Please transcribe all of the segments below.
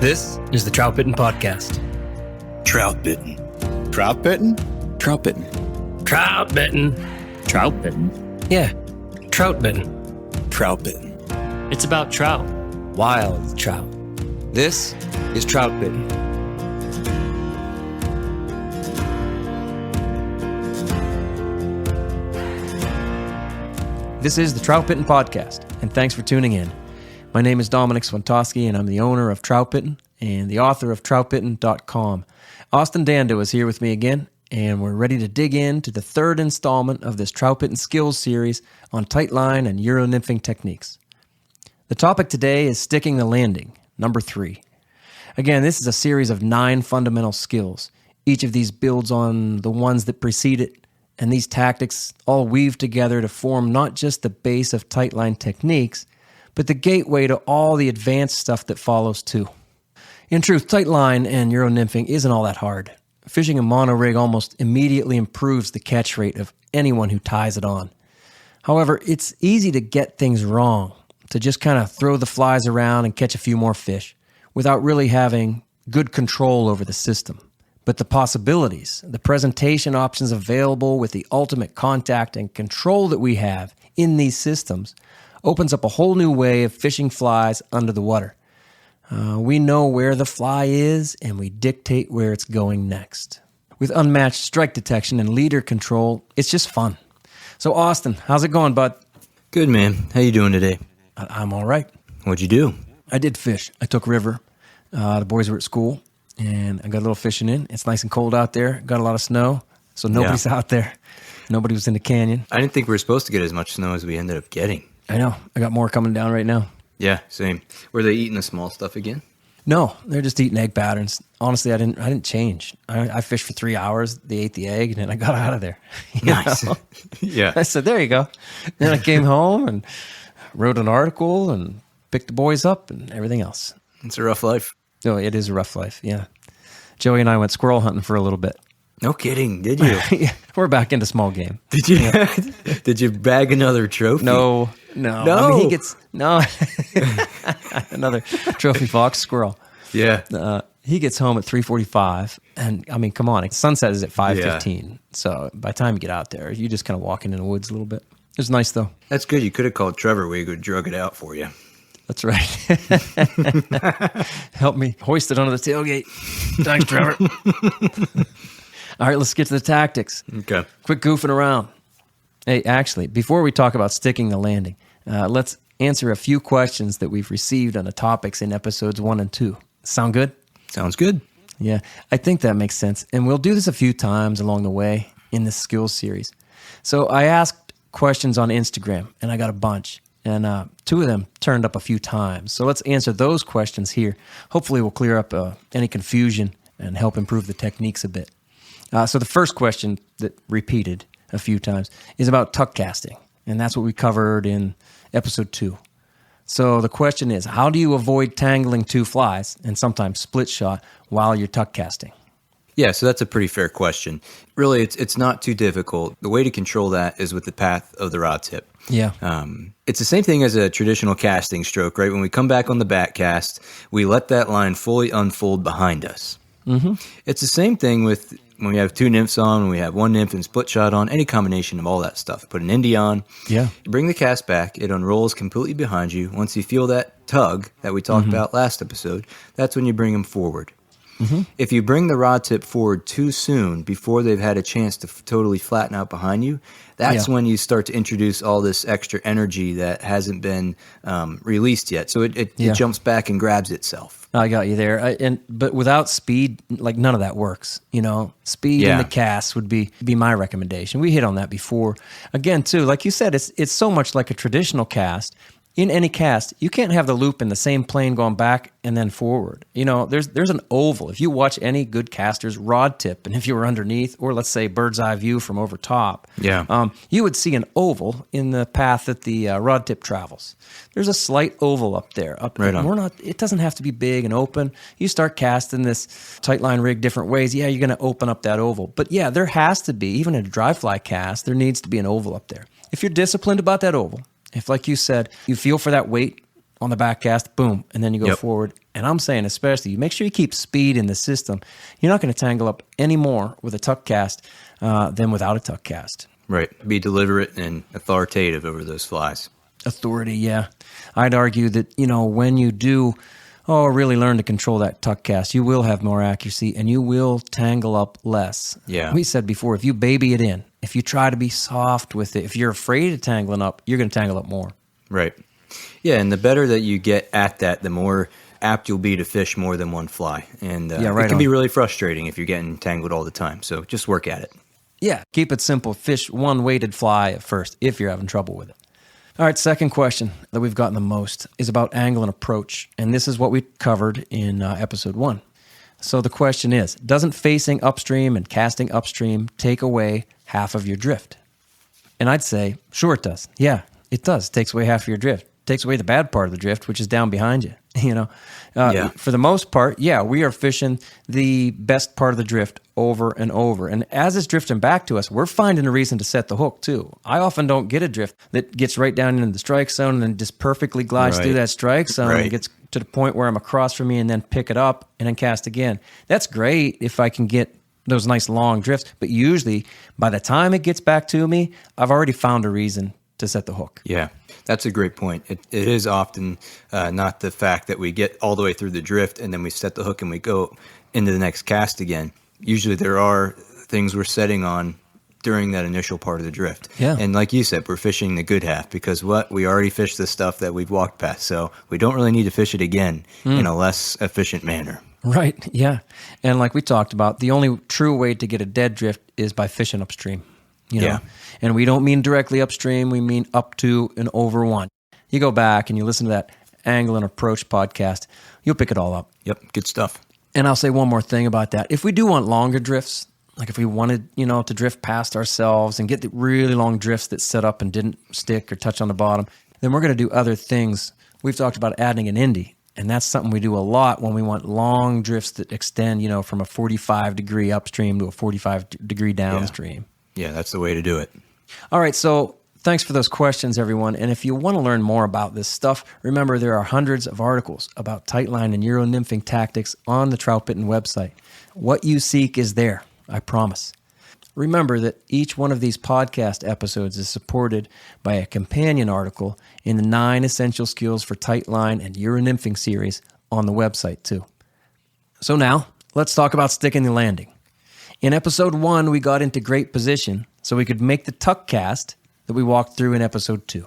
This is the Troutbitten Podcast. Troutbitten. Troutbitten? Troutbitten. Troutbitten. Troutbitten? Yeah, troutbitten. Troutbitten. It's about trout. Wild trout. This is Troutbitten. This is the Troutbitten Podcast, and thanks for tuning in. My name is Dominic Swantowski, and I'm the owner of Troutbitten and the author of Troutbitten.com. Austin Dando is here with me again, and we're ready to dig into the third installment of this Troutbitten Skills Series on tight line and Euro nymphing techniques. The topic today is sticking the landing, number 3. Again, this is a series of 9 fundamental skills. Each of these builds on the ones that precede it, and these tactics all weave together to form not just the base of tight line techniques, but the gateway to all the advanced stuff that follows too. In truth, tight line and Euro nymphing isn't all that hard. Fishing a mono rig almost immediately improves the catch rate of anyone who ties it on. However, it's easy to get things wrong, to just kind of throw the flies around and catch a few more fish without really having good control over the system. But the possibilities, the presentation options available with the ultimate contact and control that we have in these systems opens up a whole new way of fishing flies under the water. We know where the fly is, and we dictate where it's going next. With unmatched strike detection and leader control, it's just fun. So Austin, how's it going, bud? Good, man. How you doing today? I'm all right. What'd you do? I did fish. I took river. The boys were at school, and I got a little fishing in. It's nice and cold out there. Got a lot of snow, so nobody's out there. Nobody was in the canyon. I didn't think we were supposed to get as much snow as we ended up getting. I know. I got more coming down right now. Yeah, same. Were they eating the small stuff again? No, they're just eating egg patterns. Honestly, I didn't change. I fished for 3 hours. They ate the egg, and then I got out of there. Nice. Yeah. I said, there you go. Then I came home and wrote an article and picked the boys up and everything else. It's a rough life. No, it is a rough life, yeah. Joey and I went squirrel hunting for a little bit. No kidding, did you? Yeah, we're back into small game. Did you? Yeah. Did you bag another trophy? No. I mean, he gets another trophy fox squirrel. Yeah. He gets home at 3:45, and I mean, come on, sunset is at 5:15. Yeah. So by the time you get out there, you just kind of walking in the woods a little bit. It was nice though. That's good. You could have called Trevor. We could drug it out for you. That's right. Help me hoist it onto the tailgate. Thanks, Trevor. All right, let's get to the tactics. Okay. Quit goofing around. Hey, actually, before we talk about sticking the landing, let's answer a few questions that we've received on the topics in episodes 1 and 2. Sound good? Sounds good. Yeah, I think that makes sense. And we'll do this a few times along the way in this skills series. So I asked questions on Instagram, and I got a bunch. And 2 of them turned up a few times. So let's answer those questions here. Hopefully we'll clear up any confusion and help improve the techniques a bit. So the first question that repeated a few times is about tuck casting. And that's what we covered in episode 2. So the question is, how do you avoid tangling 2 flies and sometimes split shot while you're tuck casting? Yeah, so that's a pretty fair question. Really, it's not too difficult. The way to control that is with the path of the rod tip. Yeah. It's the same thing as a traditional casting stroke, right? When we come back on the back cast, we let that line fully unfold behind us. Mm-hmm. It's the same thing with when we have 2 nymphs on, when we have 1 nymph and split shot on, any combination of all that stuff. Put an indie on. Yeah. You bring the cast back. It unrolls completely behind you. Once you feel that tug that we talked about last episode, that's when you bring them forward. Mm-hmm. If you bring the rod tip forward too soon, before they've had a chance to totally flatten out behind you, that's when you start to introduce all this extra energy that hasn't been released yet. So it jumps back and grabs itself. I got you there. But without speed, like none of that works. You know, speed in the cast would be my recommendation. We hit on that before. Again, too, like you said, it's so much like a traditional cast. In any cast, you can't have the loop in the same plane going back and then forward. You know, there's an oval. If you watch any good caster's rod tip, and if you were underneath, or let's say bird's eye view from over top, you would see an oval in the path that the rod tip travels. There's a slight oval up there. Right on. It doesn't have to be big and open. You start casting this tight line rig different ways, you're going to open up that oval. But yeah, there has to be, even in a dry fly cast, there needs to be an oval up there. If you're disciplined about that oval, if, like you said, you feel for that weight on the back cast, boom, and then you go forward, and I'm saying especially, you make sure you keep speed in the system. You're not going to tangle up any more with a tuck cast than without a tuck cast. Right. Be deliberate and authoritative over those flies. Authority, yeah. I'd argue that, when you do really learn to control that tuck cast, you will have more accuracy and you will tangle up less. Yeah. We said before, if you baby it in, if you try to be soft with it, if you're afraid of tangling up, you're going to tangle up more. Right. Yeah, and the better that you get at that, the more apt you'll be to fish more than one fly. And it can be really frustrating if you're getting tangled all the time. So just work at it. Yeah, keep it simple. Fish one weighted fly at first if you're having trouble with it. All right, second question that we've gotten the most is about angle and approach. And this is what we covered in episode 1. So the question is, doesn't facing upstream and casting upstream take away half of your drift? And I'd say, sure it does. Yeah, it does. It takes away half of your drift. It takes away the bad part of the drift, which is down behind you. For the most part, we are fishing the best part of the drift over and over. And as it's drifting back to us, we're finding a reason to set the hook too. I often don't get a drift that gets right down into the strike zone and then just perfectly glides through that strike zone and gets to the point where I'm across from me and then pick it up and then cast again. That's great if I can get those nice long drifts. But usually by the time it gets back to me, I've already found a reason to set the hook. Yeah, that's a great point. It is often not the fact that we get all the way through the drift and then we set the hook and we go into the next cast again. Usually there are things we're setting on during that initial part of the drift. Yeah. And like you said, we're fishing the good half because we already fished the stuff that we've walked past. So we don't really need to fish it again in a less efficient manner. Right, yeah. And like we talked about, the only true way to get a dead drift is by fishing upstream. Yeah. And we don't mean directly upstream, we mean up to and over one. You go back and you listen to that Angle and Approach podcast, you'll pick it all up. Yep, good stuff. And I'll say one more thing about that. If we do want longer drifts, like if we wanted, to drift past ourselves and get the really long drifts that set up and didn't stick or touch on the bottom, then we're going to do other things. We've talked about adding an Indy, and that's something we do a lot when we want long drifts that extend, from a 45-degree upstream to a 45-degree downstream. Yeah, that's the way to do it. All right, so thanks for those questions, everyone. And if you want to learn more about this stuff, remember there are hundreds of articles about tightline and Euro nymphing tactics on the Troutbitten website. What you seek is there, I promise. Remember that each one of these podcast episodes is supported by a companion article in the 9 Essential Skills for Tightline and Euro nymphing series on the website, too. So now, let's talk about sticking the landing. In episode 1, we got into great position so we could make the tuck cast that we walked through in episode 2.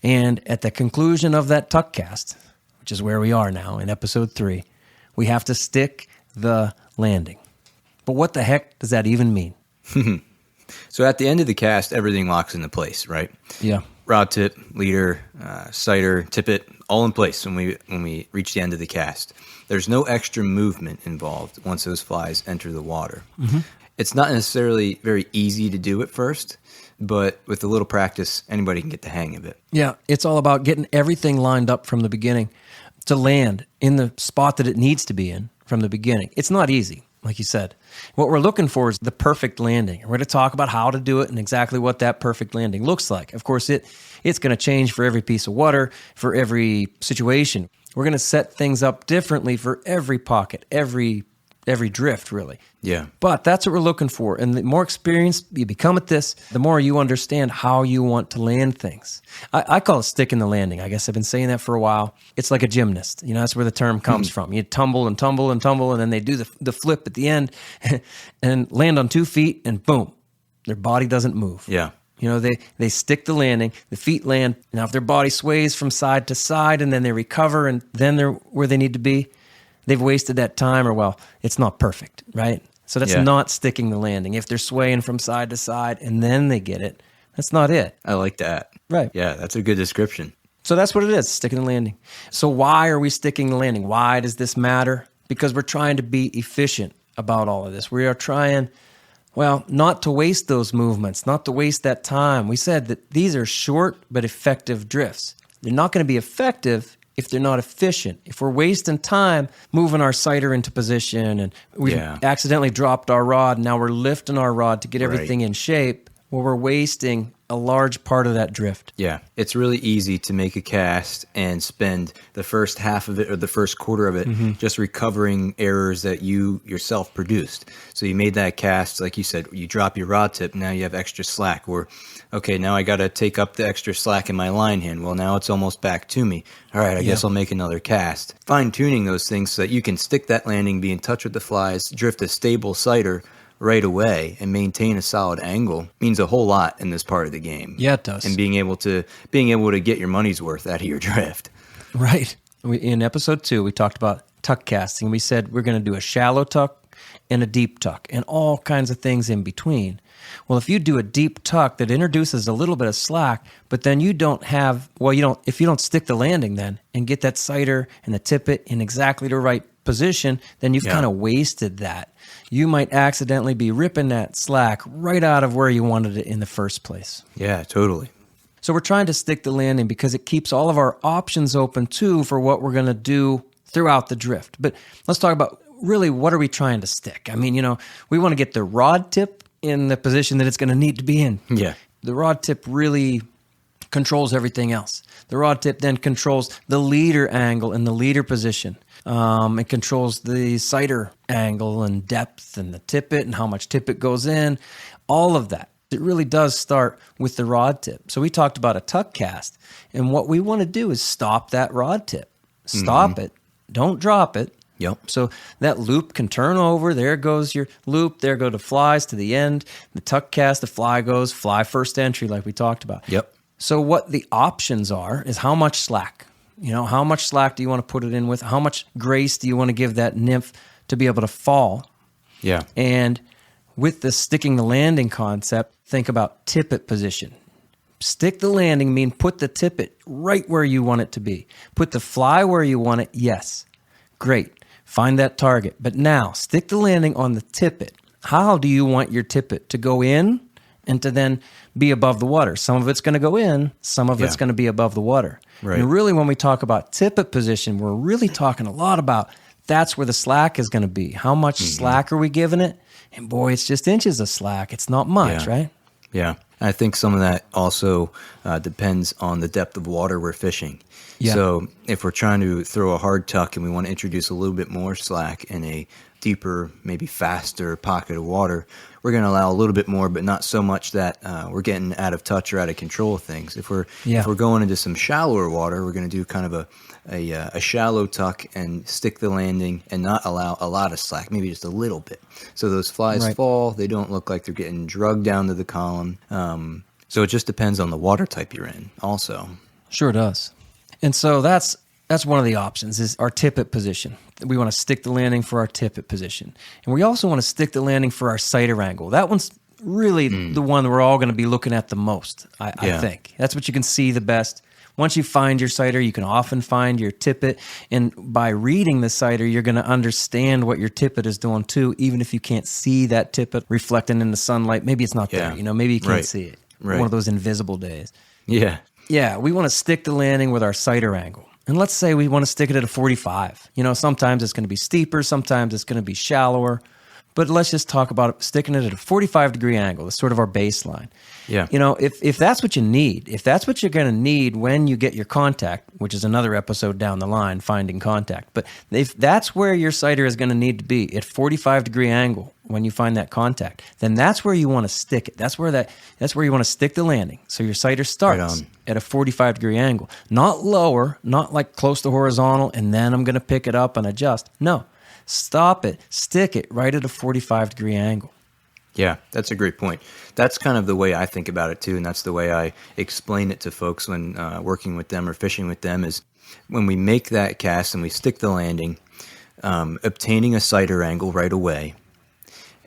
And at the conclusion of that tuck cast, which is where we are now in episode 3, we have to stick the landing. But what the heck does that even mean? So at the end of the cast, everything locks into place, right? Yeah. Rod tip, leader, sighter, tippet, all in place when we reach the end of the cast. There's no extra movement involved once those flies enter the water. Mm-hmm. It's not necessarily very easy to do at first, but with a little practice, anybody can get the hang of it. Yeah, it's all about getting everything lined up from the beginning to land in the spot that it needs to be in from the beginning. It's not easy, like you said. What we're looking for is the perfect landing. We're going to talk about how to do it and exactly what that perfect landing looks like. Of course, it's going to change for every piece of water, for every situation. We're going to set things up differently for every pocket, every drift, really. Yeah. But that's what we're looking for. And the more experienced you become at this, the more you understand how you want to land things. I call it sticking the landing. I guess I've been saying that for a while. It's like a gymnast. That's where the term comes from. You tumble and tumble and tumble, and then they do the flip at the end and land on 2 feet, and boom, their body doesn't move. Yeah. They stick the landing, the feet land. Now, if their body sways from side to side and then they recover and then they're where they need to be, they've wasted that time, or, it's not perfect, right? So that's not sticking the landing. If they're swaying from side to side and then they get it, that's not it. I like that. Right. Yeah, that's a good description. So that's what it is, sticking the landing. So why are we sticking the landing? Why does this matter? Because we're trying to be efficient about all of this. We are trying, not to waste those movements, not to waste that time. We said that these are short but effective drifts. They're not going to be effective if they're not efficient. If we're wasting time moving our sighter into position and we accidentally dropped our rod, and now we're lifting our rod to get everything in shape, we're wasting a large part of that drift. Yeah, it's really easy to make a cast and spend the first half of it or the first quarter of it just recovering errors that you yourself produced. So you made that cast, like you said, you drop your rod tip, now you have extra slack. Or, okay, now I got to take up the extra slack in my line hand. Well, now it's almost back to me. All right, I guess I'll make another cast. Fine-tuning those things so that you can stick that landing, be in touch with the flies, drift a stable sighter right away and maintain a solid angle means a whole lot in this part of the game. Yeah, it does. And being able to get your money's worth out of your drift. Right. In episode 2, we talked about tuck casting. We said we're going to do a shallow tuck and a deep tuck and all kinds of things in between. Well, if you do a deep tuck that introduces a little bit of slack, but then you don't have, if you don't stick the landing then and get that sighter and the tippet in exactly the right position, then you've kind of wasted that. You might accidentally be ripping that slack right out of where you wanted it in the first place. Yeah, totally. So we're trying to stick the landing because it keeps all of our options open too for what we're going to do throughout the drift. But let's talk about really what are we trying to stick? I mean, we want to get the rod tip in the position that it's going to need to be in. Yeah. The rod tip really controls everything else. The rod tip then controls the leader angle and the leader position. It controls the sighter angle and depth and the tippet and how much tippet goes in, all of that. It really does start with the rod tip. So we talked about a tuck cast, and what we want to do is stop that rod tip. Stop it. Don't drop it. Yep. So that loop can turn over. There goes your loop. There go the flies to the end. The tuck cast, the fly goes, fly first entry like we talked about. Yep. So what the options are is how much slack. How much slack do you want to put it in with? How much grace do you want to give that nymph to be able to fall? Yeah. And with the sticking the landing concept, think about tippet position. Stick the landing mean put the tippet right where you want it to be. Put the fly where you want it, yes. Great. Find that target. But now, stick the landing on the tippet. How do you want your tippet to go in and to then be above the water? Some of it's going to go in, some of it's going to be above the water. Right. And really, when we talk about tippet position, we're really talking a lot about that's where the slack is going to be. How much slack are we giving it? And boy, it's just inches of slack. It's not much, right? Yeah. I think some of that also depends on the depth of water we're fishing. Yeah. So if we're trying to throw a hard tuck and we want to introduce a little bit more slack in a deeper, maybe faster pocket of water, we're going to allow a little bit more, but not so much that we're getting out of touch or out of control of things. If we're going into some shallower water, we're going to do kind of a shallow tuck and stick the landing and not allow a lot of slack, maybe just a little bit. So those flies fall, they don't look like they're getting drugged down to the column. So it just depends on the water type you're in also. Sure does. And so that's one of the options is our tippet position. We want to stick the landing for our tippet position. And we also want to stick the landing for our sighter angle. That one's really the one we're all going to be looking at the most, I think. That's what you can see the best. Once you find your sighter, you can often find your tippet. And by reading the sighter, you're going to understand what your tippet is doing too, even if you can't see that tippet reflecting in the sunlight. Maybe it's not there. Maybe you can't see it. Right. One of those invisible days. Yeah. Yeah, we want to stick the landing with our sighter angle. And let's say we want to stick it at a 45. Sometimes it's going to be steeper, sometimes it's going to be shallower. But let's just talk about sticking it at a 45-degree angle. That's sort of our baseline. Yeah. If that's what you need, if that's what you're going to need when you get your contact, which is another episode down the line, finding contact. But if that's where your sighter is going to need to be, at 45-degree angle when you find that contact, then that's where you want to stick it. That's where you want to stick the landing. So your sighter starts at a 45-degree angle. Not lower, not like close to horizontal, and then I'm going to pick it up and adjust. No. Stop it. Stick it right at a 45-degree angle. Yeah, that's a great point. That's kind of the way I think about it too, and that's the way I explain it to folks when working with them or fishing with them is when we make that cast and we stick the landing, obtaining a sighter angle right away,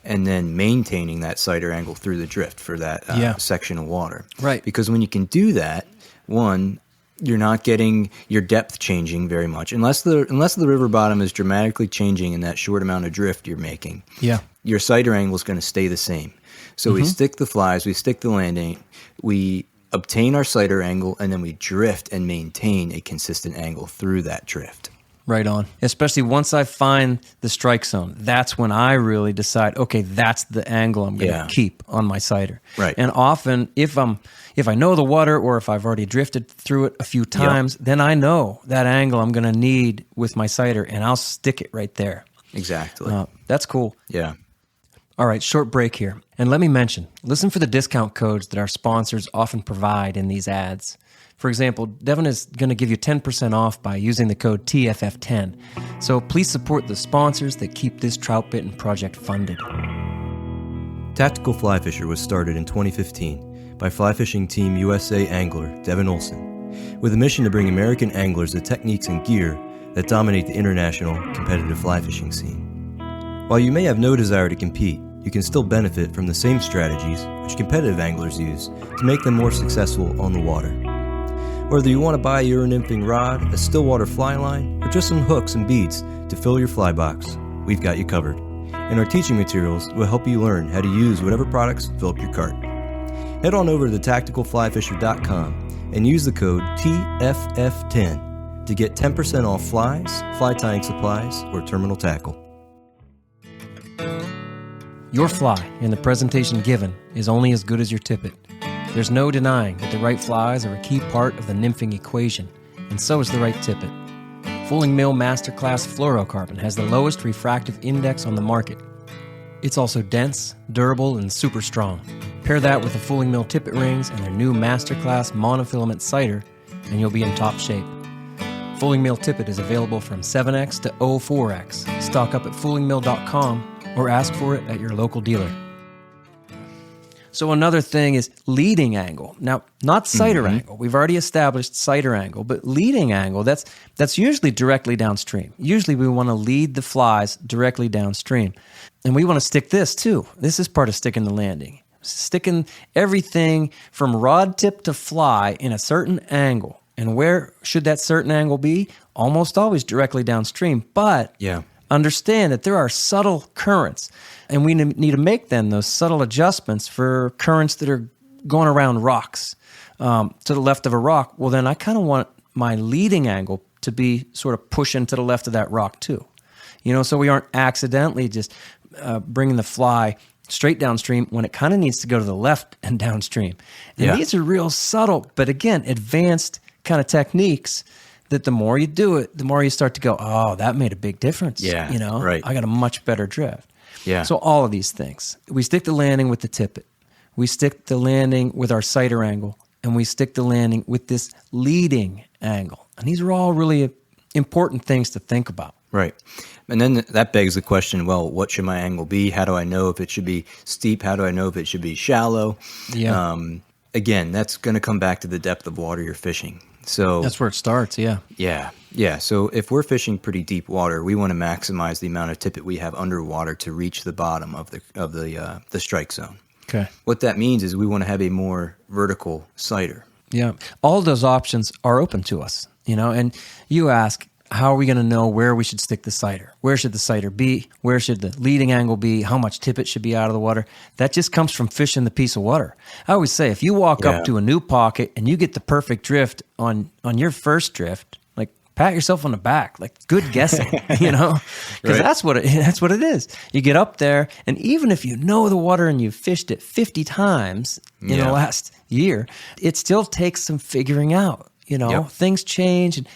and then maintaining that sighter angle through the drift for that section of water. Right. Because when you can do that, one, you're not getting your depth changing very much unless the river bottom is dramatically changing in that short amount of drift you're making. Yeah. Your sighter angle is going to stay the same. So we stick the flies, we stick the landing, we obtain our sighter angle, and then we drift and maintain a consistent angle through that drift. Right on. Especially once I find the strike zone, that's when I really decide, okay, that's the angle I'm going to keep on my sighter. Right. And often, if I know the water or if I've already drifted through it a few times, then I know that angle I'm going to need with my sighter, and I'll stick it right there. Exactly. That's cool. Yeah. All right, short break here. And let me mention, listen for the discount codes that our sponsors often provide in these ads. For example, Devin is going to give you 10% off by using the code TFF10. So please support the sponsors that keep this Troutbitten project funded. Tactical Fly Fisher was started in 2015 by Fly Fishing Team USA angler Devin Olson, with a mission to bring American anglers the techniques and gear that dominate the international competitive fly fishing scene. While you may have no desire to compete, you can still benefit from the same strategies which competitive anglers use to make them more successful on the water. Whether you want to buy your nymphing rod, a stillwater fly line, or just some hooks and beads to fill your fly box, we've got you covered. And our teaching materials will help you learn how to use whatever products fill up your cart. Head on over to thetacticalflyfisher.com and use the code TFF10 to get 10% off flies, fly tying supplies, or terminal tackle. Your fly in the presentation given is only as good as your tippet. There's no denying that the right flies are a key part of the nymphing equation, and so is the right tippet. Fulling Mill Masterclass Fluorocarbon has the lowest refractive index on the market. It's also dense, durable, and super strong. Pair that with the Fulling Mill tippet rings and their new Masterclass monofilament sighter, and you'll be in top shape. Fulling Mill tippet is available from 7X to 04X. Stock up at foolingmill.com or ask for it at your local dealer. So another thing is leading angle. Now, not sighter angle. We've already established sighter angle, but leading angle, that's usually directly downstream. Usually we want to lead the flies directly downstream. And we want to stick this too. This is part of sticking the landing. Sticking everything from rod tip to fly in a certain angle. And where should that certain angle be? Almost always directly downstream. But understand that there are subtle currents, and we need to make then those subtle adjustments for currents that are going around rocks to the left of a rock. Well, then I kind of want my leading angle to be sort of pushing to the left of that rock too. So we aren't accidentally just bringing the fly straight downstream when it kind of needs to go to the left and downstream. And these are real subtle, but again, advanced kind of techniques that the more you do it, the more you start to go, oh, that made a big difference. Right. I got a much better drift. Yeah. So all of these things. We stick the landing with the tippet. We stick the landing with our sighter angle. And we stick the landing with this leading angle. And these are all really important things to think about. Right. And then that begs the question, well, what should my angle be? How do I know if it should be steep? How do I know if it should be shallow? Yeah. Again, that's going to come back to the depth of water you're fishing. So that's where it starts, yeah. Yeah. So if we're fishing pretty deep water, we want to maximize the amount of tippet we have underwater to reach the bottom of the strike zone. Okay. What that means is we want to have a more vertical sighter. Yeah. All those options are open to us, and you ask, how are we going to know where we should stick the sighter? Where should the sighter be? Where should the leading angle be? How much tippet should be out of the water? That just comes from fishing the piece of water. I always say, if you walk up to a new pocket and you get the perfect drift on your first drift, like pat yourself on the back, like good guessing, because that's what it is. You get up there, and even if you know the water and you've fished it 50 times in the last year, it still takes some figuring out. Things change. And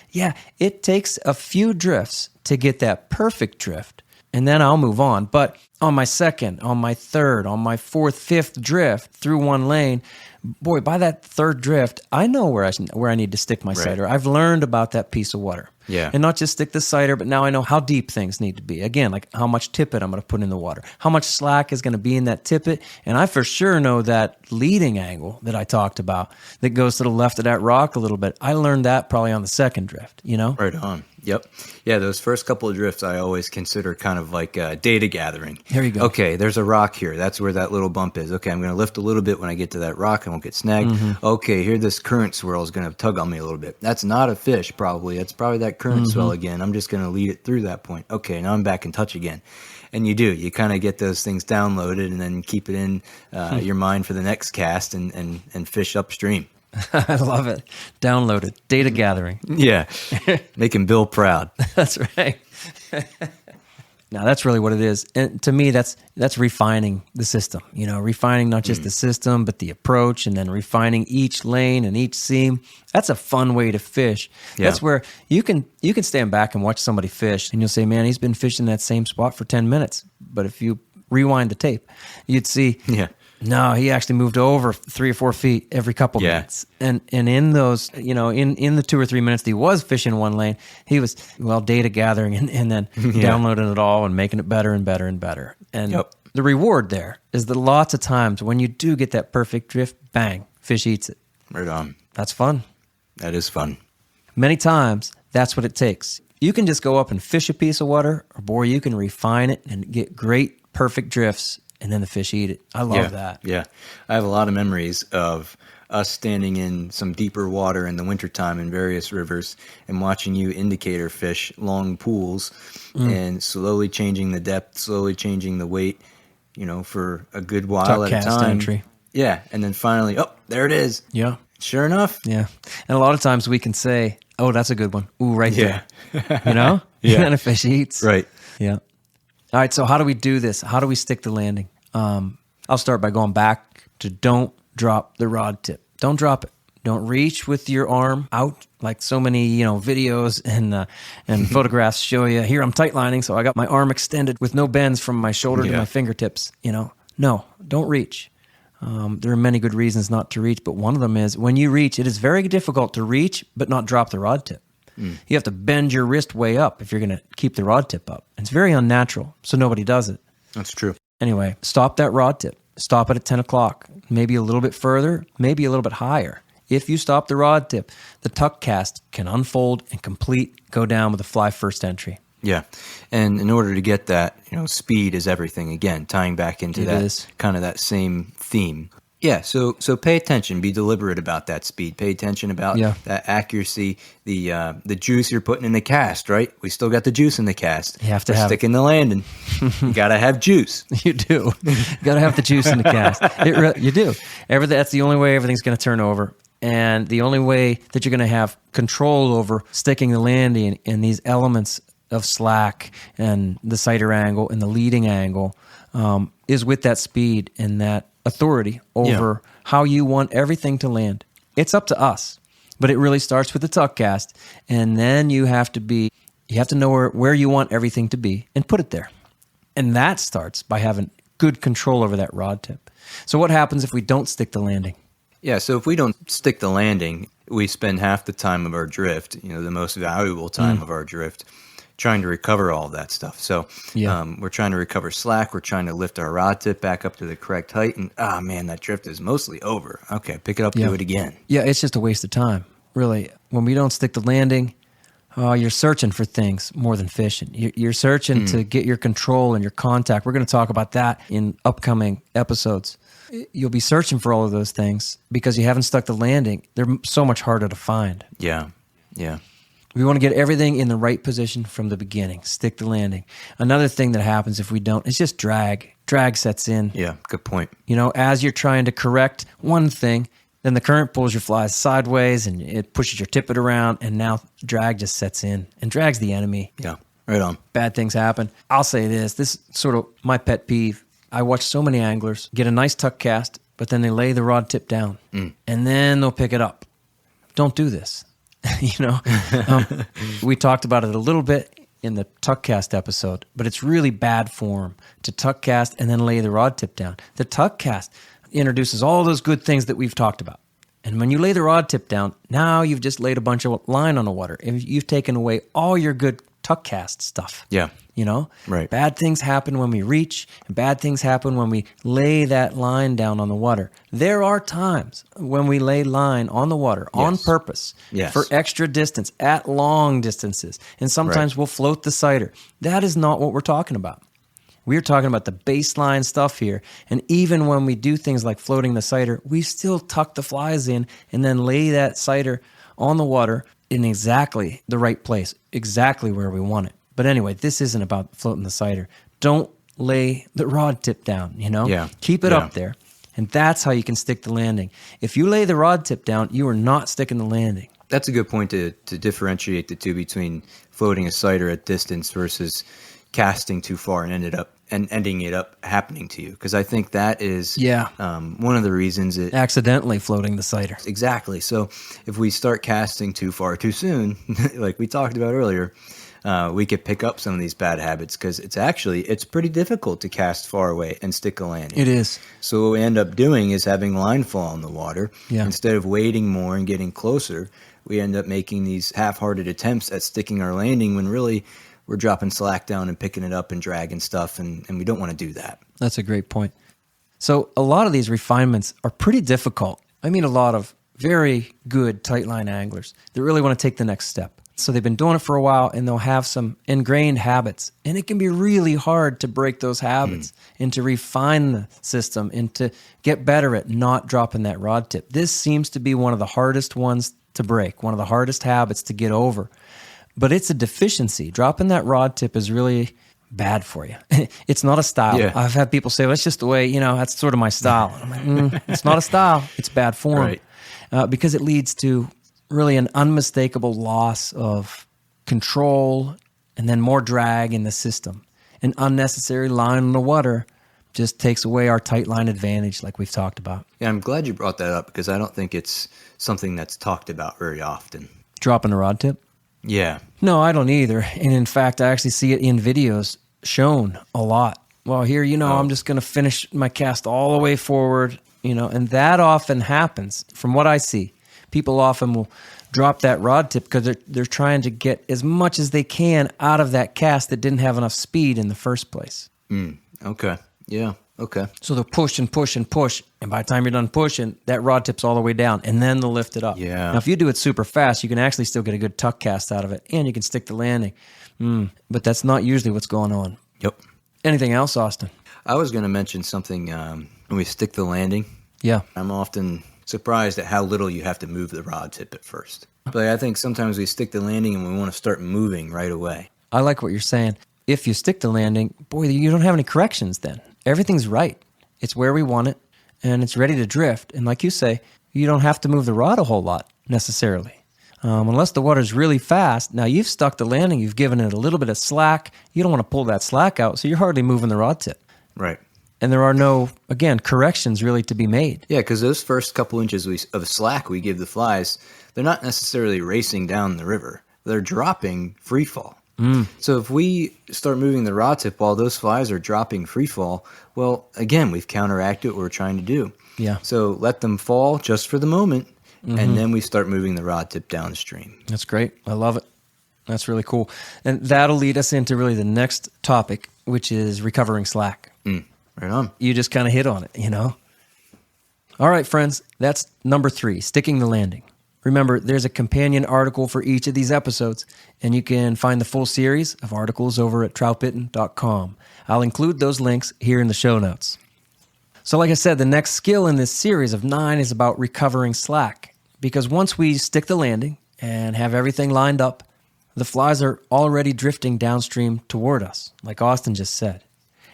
it takes a few drifts to get that perfect drift, and then I'll move on. But on my second, on my third, on my fourth, fifth drift through one lane, boy, by that third drift, I know where I need to stick my sighter. I've learned about that piece of water. Yeah. And not just stick the sighter, but now I know how deep things need to be. Again, like how much tippet I'm going to put in the water, how much slack is going to be in that tippet. And I for sure know that leading angle that I talked about that goes to the left of that rock a little bit. I learned that probably on the second drift, Right on. Yep. Yeah, those first couple of drifts I always consider kind of like data gathering. There you go. Okay, there's a rock here. That's where that little bump is. Okay, I'm going to lift a little bit when I get to that rock. I won't get snagged. Okay, here this current swirl is going to tug on me a little bit. That's not a fish probably. That's probably that current swell again. I'm just going to lead it through that point. Okay, now I'm back in touch again. And you kind of get those things downloaded and then keep it in your mind for the next cast and fish upstream. I love it. Download it. Data gathering. Yeah, making Bill proud. That's right. Now, that's really what it is. And to me, that's refining the system. Refining not just the system, but the approach, and then refining each lane and each seam. That's a fun way to fish. Yeah. That's where you can stand back and watch somebody fish, and you'll say, man, he's been fishing that same spot for 10 minutes. But if you rewind the tape, you'd see, no, he actually moved over 3 or 4 feet every couple minutes. And in those, in the 2 or 3 minutes that he was fishing one lane, he was, data gathering and then downloading it all and making it better and better and better. And the reward there is that lots of times when you do get that perfect drift, bang, fish eats it. Right on. That's fun. That is fun. Many times, that's what it takes. You can just go up and fish a piece of water, or boy, you can refine it and get great, perfect drifts, and then the fish eat it. I love that. Yeah. I have a lot of memories of us standing in some deeper water in the wintertime in various rivers and watching you indicator fish long pools and slowly changing the depth, slowly changing the weight, for a good while at a time. Entry. Yeah. And then finally, there it is. Yeah. Sure enough. Yeah. And a lot of times we can say, oh, that's a good one. Ooh, right there. Yeah. And then a fish eats. Right. Yeah. All right, so how do we do this? How do we stick the landing? I'll start by going back to don't drop the rod tip. Don't drop it. Don't reach with your arm out like so many, videos and photographs show you. Here I'm tight lining, so I got my arm extended with no bends from my shoulder to my fingertips. No, don't reach. There are many good reasons not to reach, but one of them is when you reach, it is very difficult to reach but not drop the rod tip. You have to bend your wrist way up if you're going to keep the rod tip up. It's very unnatural, so nobody does it. That's true. Anyway, stop that rod tip. Stop it at 10 o'clock, maybe a little bit further, maybe a little bit higher. If you stop the rod tip, the tuck cast can unfold and go down with a fly first entry. Yeah. And in order to get that, speed is everything. Again, tying back into kind of that same theme. Yeah, so pay attention. Be deliberate about that speed. Pay attention about that accuracy, the juice you're putting in the cast, right? We still got the juice in the cast. You have to have sticking the landing. You got to have juice. You do. You got to have the juice in the cast. You do. That's the only way everything's going to turn over. And the only way that you're going to have control over sticking the landing in these elements of slack and the sighter angle and the leading angle is with that speed and that authority over how you want everything to land. It's up to us, but it really starts with the tuck cast, and then you have to know where you want everything to be and put it there. And that starts by having good control over that rod tip. So what happens if we don't stick the landing? Yeah, so if we don't stick the landing, we spend half the time of our drift, the most valuable time of our drift, trying to recover all of that stuff. So we're trying to recover slack. We're trying to lift our rod tip back up to the correct height. And, man, that drift is mostly over. Okay, pick it up, do it again. Yeah, it's just a waste of time, really. When we don't stick the landing, you're searching for things more than fishing. You're searching to get your control and your contact. We're going to talk about that in upcoming episodes. You'll be searching for all of those things because you haven't stuck the landing. They're so much harder to find. Yeah. We want to get everything in the right position from the beginning. Stick the landing. Another thing that happens if we don't is just drag. Drag sets in. Yeah, good point. As you're trying to correct one thing, then the current pulls your flies sideways and it pushes your tippet around, and now drag just sets in. And drag's the enemy. Yeah, right on. Bad things happen. I'll say this is sort of my pet peeve. I watch so many anglers get a nice tuck cast, but then they lay the rod tip down, and then they'll pick it up. Don't do this. We talked about it a little bit in the tuck cast episode, but it's really bad form to tuck cast and then lay the rod tip down. The tuck cast introduces all those good things that we've talked about. And when you lay the rod tip down, now you've just laid a bunch of line on the water. You've taken away all your good tuck cast stuff. Yeah. Right. Bad things happen when we reach, and bad things happen when we lay that line down on the water. There are times when we lay line on the water on purpose for extra distance at long distances, and sometimes we'll float the sighter. That is not what we're talking about. We're talking about the baseline stuff here, and even when we do things like floating the sighter, we still tuck the flies in and then lay that sighter on the water in exactly the right place, exactly where we want it. But anyway, this isn't about floating the sighter. Don't lay the rod tip down, Yeah. Keep it up there And that's how you can stick the landing. If you lay the rod tip down, you are not sticking the landing. That's a good point to differentiate the two between floating a sighter at distance versus casting too far and ending it up happening to you. Because I think that is one of the reasons it accidentally floating the sighter. Exactly. So if we start casting too far too soon, like we talked about earlier, we could pick up some of these bad habits because it's pretty difficult to cast far away and stick a landing. It is. So what we end up doing is having line fall in the water. Yeah. Instead of waiting more and getting closer, we end up making these half-hearted attempts at sticking our landing when really we're dropping slack down and picking it up and dragging stuff, and we don't want to do that. That's a great point. So a lot of these refinements are pretty difficult. I mean, a lot of very good tight line anglers that really want to take the next step. So they've been doing it for a while, and they'll have some ingrained habits. And it can be really hard to break those habits and to refine the system and to get better at not dropping that rod tip. This seems to be one of the hardest ones to break, one of the hardest habits to get over. But it's a deficiency. Dropping that rod tip is really bad for you. It's not a style. Yeah. I've had people say, well, it's just the way, that's sort of my style. I'm like, it's not a style. It's bad form. Right. Because it leads to really an unmistakable loss of control and then more drag in the system. An unnecessary line in the water just takes away our tight line advantage like we've talked about. Yeah, I'm glad you brought that up because I don't think it's something that's talked about very often. Dropping a rod tip? Yeah. No, I don't either. And in fact, I actually see it in videos shown a lot. Well, here, I'm just going to finish my cast all the way forward, and that often happens from what I see. People often will drop that rod tip because they're trying to get as much as they can out of that cast that didn't have enough speed in the first place. Okay. Yeah. Okay. So they'll push and push and push, and by the time you're done pushing, that rod tip's all the way down, and then they'll lift it up. Yeah. Now, if you do it super fast, you can actually still get a good tuck cast out of it, and you can stick the landing. But that's not usually what's going on. Yep. Anything else, Austin? I was going to mention something when we stick the landing. Yeah. I'm often surprised at how little you have to move the rod tip at first. But I think sometimes we stick the landing and we want to start moving right away. I like what you're saying. If you stick the landing, boy, you don't have any corrections then. Everything's right. It's where we want it, and it's ready to drift. And like you say, you don't have to move the rod a whole lot necessarily. Unless the water's really fast. Now, you've stuck the landing. You've given it a little bit of slack. You don't want to pull that slack out, so you're hardly moving the rod tip. Right. And there are no, again, corrections really to be made. Yeah, because those first couple inches of slack we give the flies, they're not necessarily racing down the river. They're dropping free fall. So if we start moving the rod tip while those flies are dropping free fall, well, again, we've counteracted what we're trying to do. Yeah. So let them fall just for the moment, and then we start moving the rod tip downstream. That's great. I love it. That's really cool. And that'll lead us into really the next topic, which is recovering slack. Right on. You just kind of hit on it, All right, friends, that's number 3, sticking the landing. Remember, there's a companion article for each of these episodes, and you can find the full series of articles over at troutbitten.com. I'll include those links here in the show notes. So like I said, the next skill in this series of 9 is about recovering slack, because once we stick the landing and have everything lined up, the flies are already drifting downstream toward us, like Austin just said.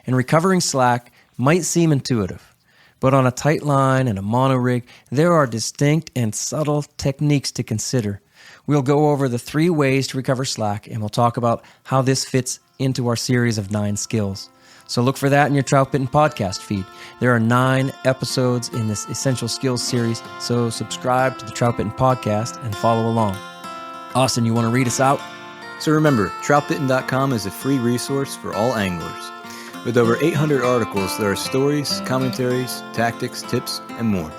And recovering slack might seem intuitive, but on a tight line and a mono rig, there are distinct and subtle techniques to consider. We'll go over the 3 ways to recover slack, and we'll talk about how this fits into our series of 9 skills. So look for that in your Troutbitten podcast feed. There are 9 episodes in this Essential Skills series, so subscribe to the Troutbitten podcast and follow along. Austin, you want to read us out? So remember, troutbitten.com is a free resource for all anglers. With over 800 articles, there are stories, commentaries, tactics, tips, and more.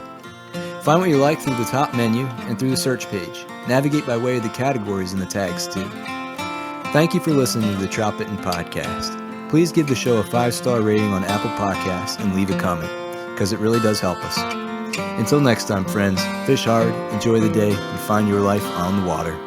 Find what you like through the top menu and through the search page. Navigate by way of the categories and the tags, too. Thank you for listening to the Troutbitten Podcast. Please give the show a 5-star rating on Apple Podcasts and leave a comment, because it really does help us. Until next time, friends, fish hard, enjoy the day, and find your life on the water.